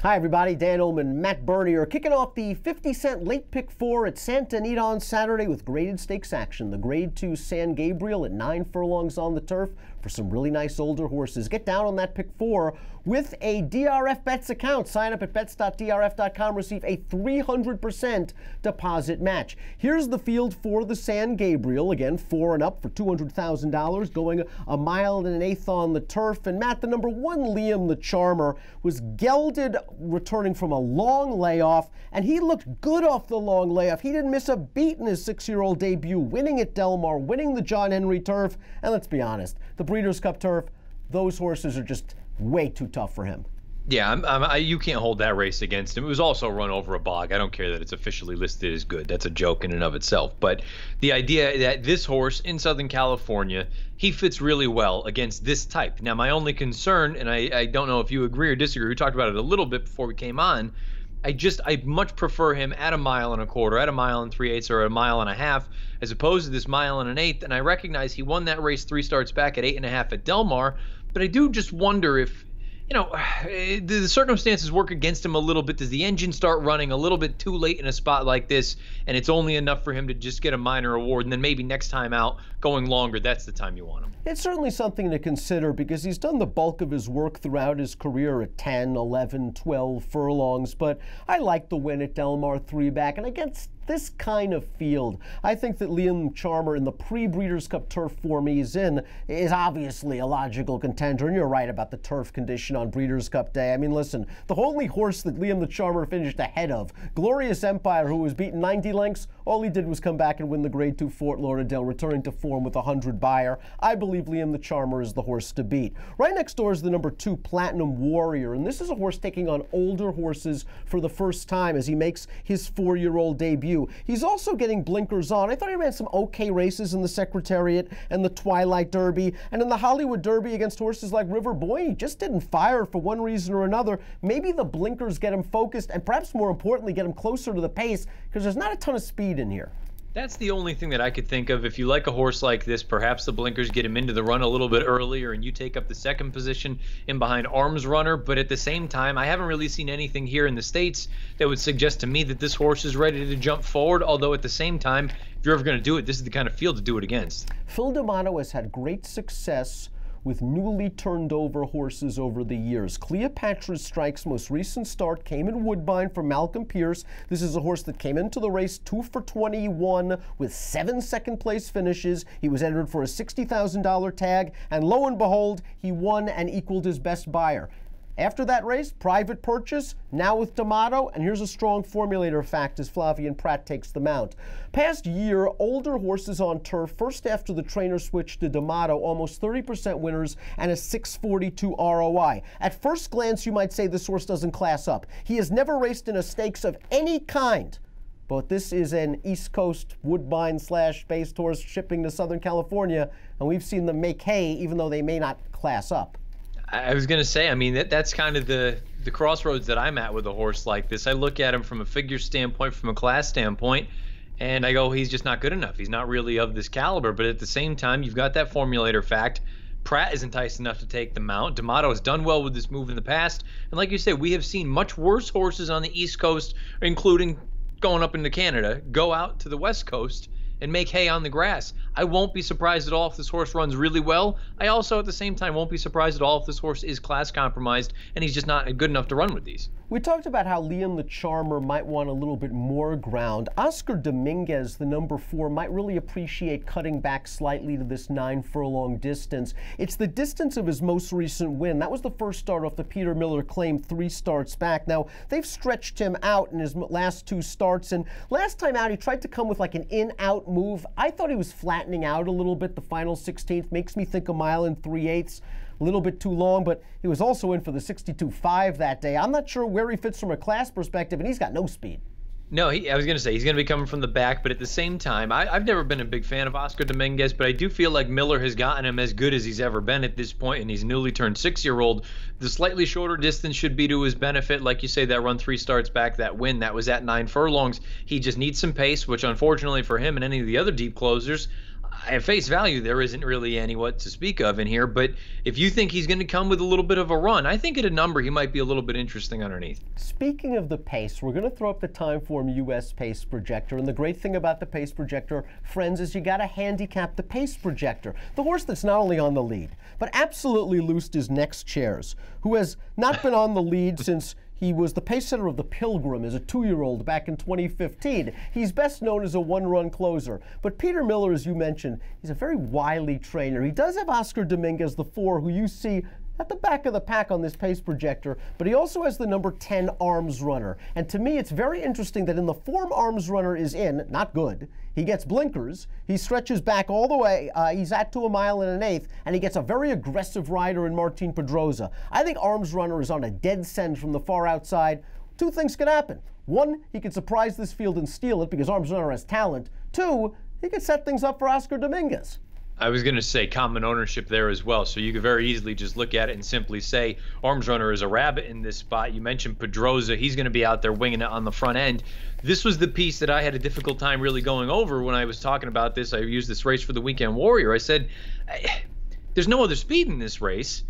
Hi everybody, Dan Illman, Matt Bernier, kicking off the 50-cent late pick 4 at Santa Anita on Saturday with graded stakes action. The grade 2 San Gabriel at 9 furlongs on the turf for some really nice older horses. Get down on that pick 4 with a DRF Bets account. Sign up at bets.drf.com, receive a 300% deposit match. Here's the field for the San Gabriel. Again, 4 and up for $200,000, going a mile and an eighth on the turf. And Matt, the number 1 Liam the Charmer was gelded returning from a long layoff, and he looked good off the long layoff. He didn't miss a beat in his 6-year-old debut, winning at Del Mar, winning the John Henry turf. And let's be honest, the Breeders' Cup turf, those horses are just way too tough for him. Yeah, you can't hold that race against him. It was also run over a bog. I don't care that it's officially listed as good. That's a joke in and of itself. But the idea that this horse in Southern California, he fits really well against this type. Now, my only concern, and I don't know if you agree or disagree, we talked about it a little bit before we came on, I much prefer him at a mile and a quarter, at a mile and 3/8, or a mile and a half, as opposed to this mile and an eighth. And I recognize he won that race 3 starts back at 8.5 at Del Mar, but I do just wonder if, you know, the circumstances work against him a little bit. Does the engine start running a little bit too late in a spot like this, and it's only enough for him to just get a minor award, and then maybe next time out, going longer, that's the time you want him? It's certainly something to consider because he's done the bulk of his work throughout his career at 10, 11, 12 furlongs, but I like the win at Del Mar 3 back, and against this kind of field, I think that Liam Charmer in the pre-Breeders' Cup turf form he's in is obviously a logical contender, and you're right about the turf condition on Breeders' Cup Day. I mean, listen, the only horse that Liam the Charmer finished ahead of, Glorious Empire, who was beaten 90 lengths, all he did was come back and win the Grade 2 Fort Lauderdale, returning to form with 100 Beyer. I believe Liam the Charmer is the horse to beat. Right next door is the number 2 Platinum Warrior, and this is a horse taking on older horses for the first time as he makes his 4-year-old debut. He's also getting blinkers on. I thought he ran some okay races in the Secretariat and the Twilight Derby, and in the Hollywood Derby against horses like River Boy, he just didn't fire for one reason or another. Maybe the blinkers get him focused, and perhaps more importantly, get him closer to the pace, because there's not a ton of speed in here. That's the only thing that I could think of. If you like a horse like this, perhaps the blinkers get him into the run a little bit earlier and you take up the second position in behind Arms Runner. But at the same time, I haven't really seen anything here in the States that would suggest to me that this horse is ready to jump forward. Although at the same time, if you're ever going to do it, this is the kind of field to do it against. Phil D'Amato has had great success with newly turned over horses over the years. Cleopatra Strike's most recent start came in Woodbine for Malcolm Pierce. This is a horse that came into the race 2 for 21 with 7 second-place finishes. He was entered for a $60,000 tag, and lo and behold, he won and equaled his best buyer. After that race, private purchase, now with D'Amato, and here's a strong formulator fact as Flavian Pratt takes the mount. Past year, older horses on turf, first after the trainer switched to D'Amato, almost 30% winners and a 642 ROI. At first glance, you might say this horse doesn't class up. He has never raced in a stakes of any kind. But this is an East Coast Woodbine/based horse shipping to Southern California, and we've seen them make hay even though they may not class up. I was going to say, I mean, that's kind of the crossroads that I'm at with a horse like this. I look at him from a figure standpoint, from a class standpoint, and I go, he's just not good enough. He's not really of this caliber. But at the same time, you've got that formulator fact. Pratt is enticed enough to take the mount. D'Amato has done well with this move in the past. And like you said, we have seen much worse horses on the East Coast, including going up into Canada, go out to the West Coast and make hay on the grass. I won't be surprised at all if this horse runs really well. I also, at the same time, won't be surprised at all if this horse is class compromised and he's just not good enough to run with these. We talked about how Liam the Charmer might want a little bit more ground. Oscar Dominguez, the number 4, might really appreciate cutting back slightly to this 9 furlong distance. It's the distance of his most recent win. That was the first start off the Peter Miller claim 3 starts back. Now, they've stretched him out in his last 2 starts, and last time out he tried to come with like an in-out move. I thought he was flattening out a little bit. The final 16th makes me think a mile and 3/8. A little bit too long, but he was also in for the 62.5 that day. I'm not sure where he fits from a class perspective, and he's got no speed. No, I was going to say, he's going to be coming from the back, but at the same time, I've never been a big fan of Oscar Dominguez, but I do feel like Miller has gotten him as good as he's ever been at this point, and he's a newly turned 6-year-old. The slightly shorter distance should be to his benefit. Like you say, that run 3 starts back, that win, that was at 9 furlongs. He just needs some pace, which unfortunately for him and any of the other deep closers, At face value, there isn't really any what to speak of in here, but if you think he's going to come with a little bit of a run, I think at a number he might be a little bit interesting underneath. Speaking of the pace, we're going to throw up the Timeform US Pace Projector, and the great thing about the Pace Projector, friends, is you got to handicap the Pace Projector. The horse that's not only on the lead, but absolutely loosed his next chairs, who has not been on the lead since he was the pace setter of the Pilgrim as a 2-year-old back in 2015. He's best known as a one-run closer. But Peter Miller, as you mentioned, he's a very wily trainer. He does have Oscar Dominguez, the 4, who you see at the back of the pack on this Pace Projector, but he also has the number 10 Arms Runner. And to me, it's very interesting that in the form Arms Runner is in, not good, he gets blinkers, he stretches back all the way, he's at to 1 1/8, and he gets a very aggressive rider in Martin Pedroza. I think Arms Runner is on a dead send from the far outside. 2 things could happen. 1, he could surprise this field and steal it because Arms Runner has talent. 2, he could set things up for Oscar Dominguez. I was going to say common ownership there as well, so you could very easily just look at it and simply say Arms Runner is a rabbit in this spot. You mentioned Pedroza. He's going to be out there winging it on the front end. This was the piece that I had a difficult time really going over when I was talking about this. I used this race for the Weekend Warrior. I said, there's no other speed in this race.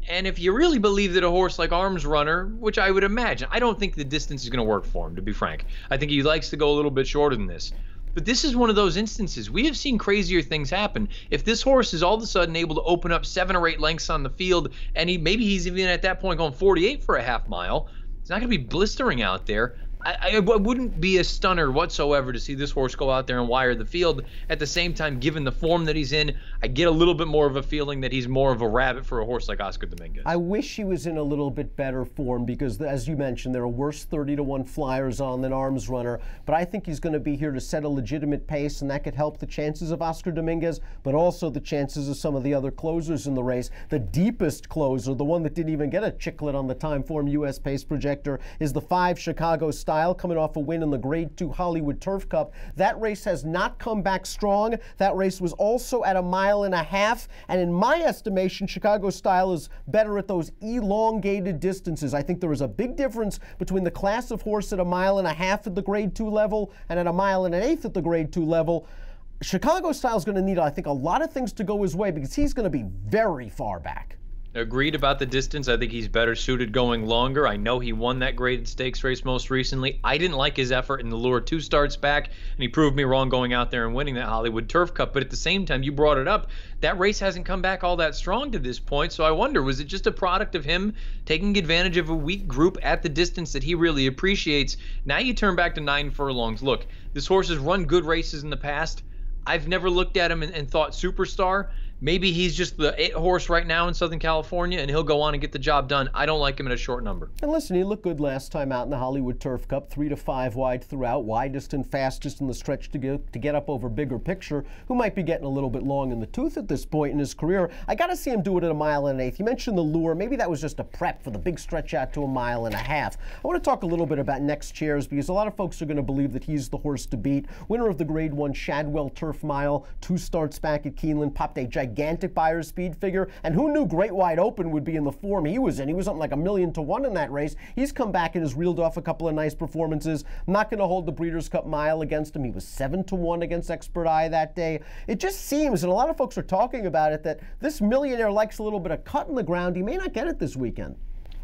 And if you really believe that a horse like Arms Runner, which I would imagine, I don't think the distance is going to work for him, to be frank. I think he likes to go a little bit shorter than this. But this is one of those instances. We have seen crazier things happen. If this horse is all of a sudden able to open up 7 or 8 lengths on the field, and maybe he's even at that point going 48 for a half mile, it's not going to be blistering out there. I wouldn't be a stunner whatsoever to see this horse go out there and wire the field. At the same time, given the form that he's in, I get a little bit more of a feeling that he's more of a rabbit for a horse like Oscar Dominguez. I wish he was in a little bit better form because, as you mentioned, there are worse 30-1 flyers on than Arms Runner. But I think he's going to be here to set a legitimate pace, and that could help the chances of Oscar Dominguez, but also the chances of some of the other closers in the race. The deepest closer, the one that didn't even get a chicklet on the Timeform US Pace Projector, is the 5 Chicago Style, coming off a win in the Grade 2 Hollywood Turf Cup. That race has not come back strong. That race was also at 1.5 miles, and in my estimation, Chicago Style is better at those elongated distances. I think there is a big difference between the class of horse at 1.5 miles at the Grade 2 level and at 1.8 miles at the Grade 2 level. Chicago Style is going to need, I think, a lot of things to go his way because he's going to be very far back. Agreed about the distance. I think he's better suited going longer. I know he won that graded stakes race most recently. I didn't like his effort in the Lure 2 starts back, and he proved me wrong going out there and winning that Hollywood Turf Cup. But at the same time, you brought it up, that race hasn't come back all that strong to this point. So I wonder, was it just a product of him taking advantage of a weak group at the distance that he really appreciates? Now you turn back to 9 furlongs. Look, this horse has run good races in the past. I've never looked at him and thought superstar. Maybe he's just the it horse right now in Southern California, and he'll go on and get the job done. I don't like him at a short number. And listen, he looked good last time out in the Hollywood Turf Cup, 3 to 5 wide throughout, widest and fastest in the stretch to get up over Bigger Picture, who might be getting a little bit long in the tooth at this point in his career. I got to see him do it at 1.8 miles. You mentioned the Lure. Maybe that was just a prep for the big stretch out to 1.5 miles. I want to talk a little bit about next chairs because a lot of folks are going to believe that he's the horse to beat. Winner of the Grade 1 Shadwell Turf Mile, 2 starts back at Keeneland, popped a gigantic Buyer's speed figure, and who knew Great Wide Open would be in the form he was in? He was something like 1,000,000 to 1 in that race. He's come back and has reeled off a couple of nice performances. I'm not going to hold the Breeders' Cup Mile against him. He was 7 to 1 against Expert Eye that day. It just seems, and a lot of folks are talking about it, that this millionaire likes a little bit of cut in the ground. He may not get it this weekend.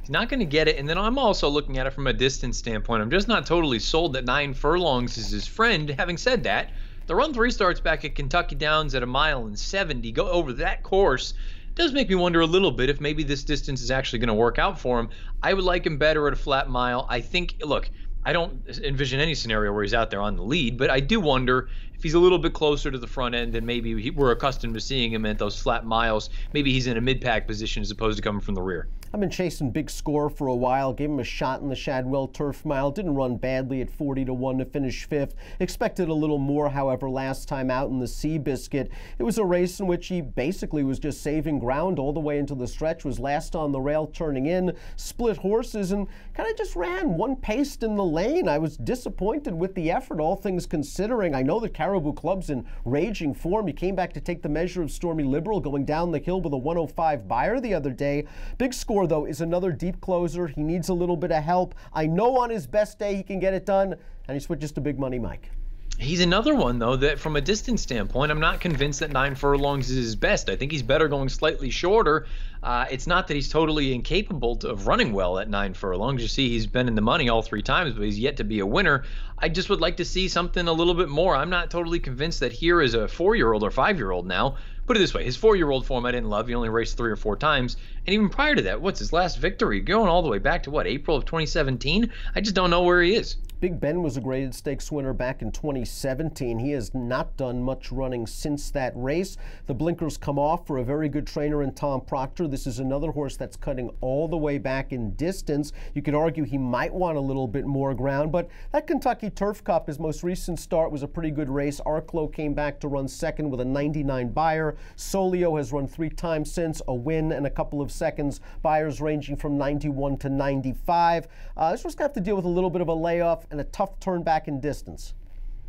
He's not going to get it, and then I'm also looking at it from a distance standpoint. I'm just not totally sold that 9 furlongs is his friend. Having said that, the run 3 starts back at Kentucky Downs at 1.70 miles. Go over that course. Does make me wonder a little bit if maybe this distance is actually going to work out for him. I would like him better at a flat mile. I think, look, I don't envision any scenario where he's out there on the lead, but I do wonder if he's a little bit closer to the front end than maybe we're accustomed to seeing him at those flat miles. Maybe he's in a mid-pack position as opposed to coming from the rear. I've been chasing Big Score for a while, gave him a shot in the Shadwell Turf Mile, didn't run badly at 40 to 1 to finish 5th. Expected a little more, however, last time out in the Seabiscuit. It was a race in which he basically was just saving ground all the way into the stretch, was last on the rail turning in, split horses, and kind of just ran one paced in the lane. I was disappointed with the effort, all things considering. I know that Caribou Club's in raging form. He came back to take the measure of Stormy Liberal, going down the hill with a 105 buyer the other day. Big Score, though, is another deep closer. He needs a little bit of help. I know on his best day he can get it done, and he switches to Big Money Mike. He's another one, though, that from a distance standpoint, I'm not convinced that 9 furlongs is his best. I think he's better going slightly shorter. It's not that he's totally incapable of running well at 9 furlongs. You see, he's been in the money all 3 times, but he's yet to be a winner. I just would like to see something a little bit more. I'm not totally convinced that here is a 4-year-old or 5-year-old now. Put it this way, his 4-year-old form I didn't love. He only raced 3 or 4 times. And even prior to that, what's his last victory? Going all the way back to, what, April of 2017? I just don't know where he is. Big Ben was a graded stakes winner back in 2017. He has not done much running since that race. The blinkers come off for a very good trainer in Tom Proctor. This is another horse that's cutting all the way back in distance. You could argue he might want a little bit more ground, but that Kentucky Turf Cup, his most recent start, was a pretty good race. Arklow came back to run second with a 99 buyer. Solio has run 3 times since, a win and a couple of seconds. Buyers ranging from 91 to 95. This one's going to have to deal with a little bit of a layoff and a tough turn back in distance.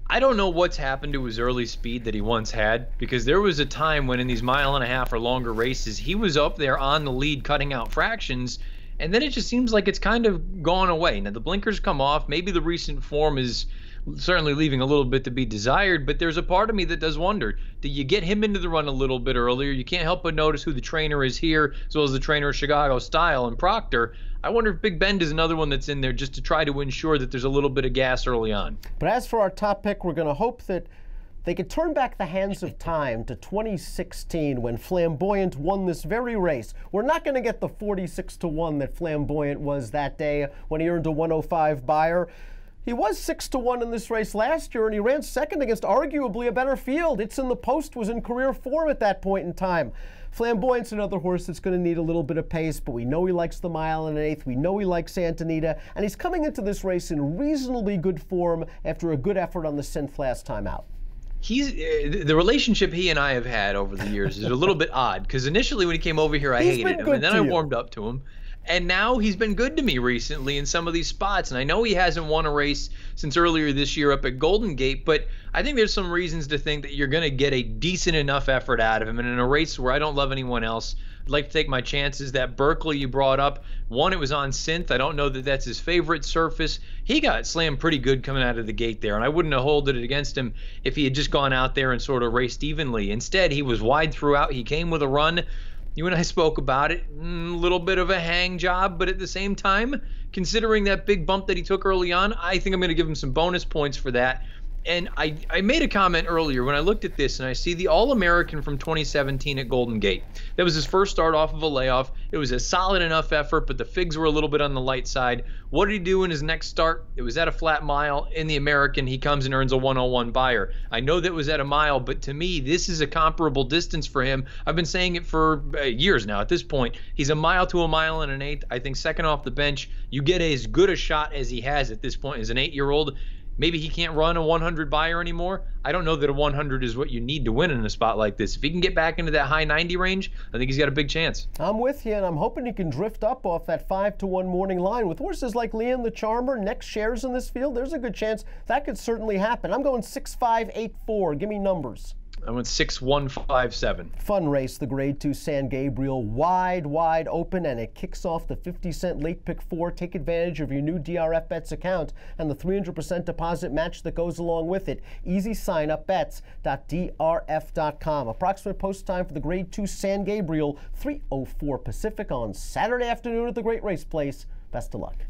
I don't know what's happened to his early speed that he once had, because there was a time when in these 1.5 mile or longer races, he was up there on the lead cutting out fractions, and then it just seems like it's kind of gone away. Now the blinkers come off. Maybe the recent form is certainly leaving a little bit to be desired, but there's a part of me that does wonder, do you get him into the run a little bit earlier? You can't help but notice who the trainer is here, as well as the trainer of Chicago Style and Proctor. I wonder if Big Bend is another one that's in there just to try to ensure that there's a little bit of gas early on. But as for our top pick, we're going to hope that they could turn back the hands of time to 2016 when Flamboyant won this very race. We're not going to get the 46-1 that Flamboyant was that day when he earned a 105 buyer. He was 6-1 in this race last year, and he ran second against arguably a better field. It's in the Post was in career form at that point in time. Flamboyant's another horse that's going to need a little bit of pace, but we know he likes the 1 1/8. We know he likes Santa Anita, and he's coming into this race in reasonably good form after a good effort on the synth last time out. He's the relationship he and I have had over the years is a little bit odd, because initially when he came over here I hated him, and then I warmed up to him. And now he's been good to me recently in some of these spots. And I know he hasn't won a race since earlier this year up at Golden Gate, but I think there's some reasons to think that you're going to get a decent enough effort out of him. And in a race where I don't love anyone else, I'd like to take my chances. That Berkeley you brought up, one, it was on synth. I don't know that that's his favorite surface. He got slammed pretty good coming out of the gate there, and I wouldn't have holded it against him if he had just gone out there and sort of raced evenly. Instead, he was wide throughout. He came with a run. You and I spoke about it, a little bit of a hang job, but at the same time, considering that big bump that he took early on, I think I'm going to give him some bonus points for that. And I made a comment earlier when I looked at this and I see the All-American from 2017 at Golden Gate. That was his first start off of a layoff. It was a solid enough effort, but the figs were a little bit on the light side. What did he do in his next start? It was at a flat mile. In the American, he comes and earns a 101 buyer. I know that was at a mile, but to me, this is a comparable distance for him. I've been saying it for years now. At this point, he's 1 mile to 1 1/8. I think second off the bench, you get as good a shot as he has at this point as an 8-year-old. Maybe he can't run a 100 buyer anymore. I don't know that a 100 is what you need to win in a spot like this. If he can get back into that high 90 range, I think he's got a big chance. I'm with you, and I'm hoping he can drift up off that 5-1 morning line. With horses like Liam the Charmer, next shares in this field, there's a good chance that could certainly happen. I'm going 6-5-8-4. Give me numbers. I went 6-1-5-7. Fun race, the Grade 2 San Gabriel, wide open, and it kicks off the 50-cent late pick 4. Take advantage of your new DRF Bets account and the 300% deposit match that goes along with it. Easy sign up, bets.drf.com. Approximate post time for the Grade 2 San Gabriel, 3:04 Pacific on Saturday afternoon at the Great Race Place. Best of luck.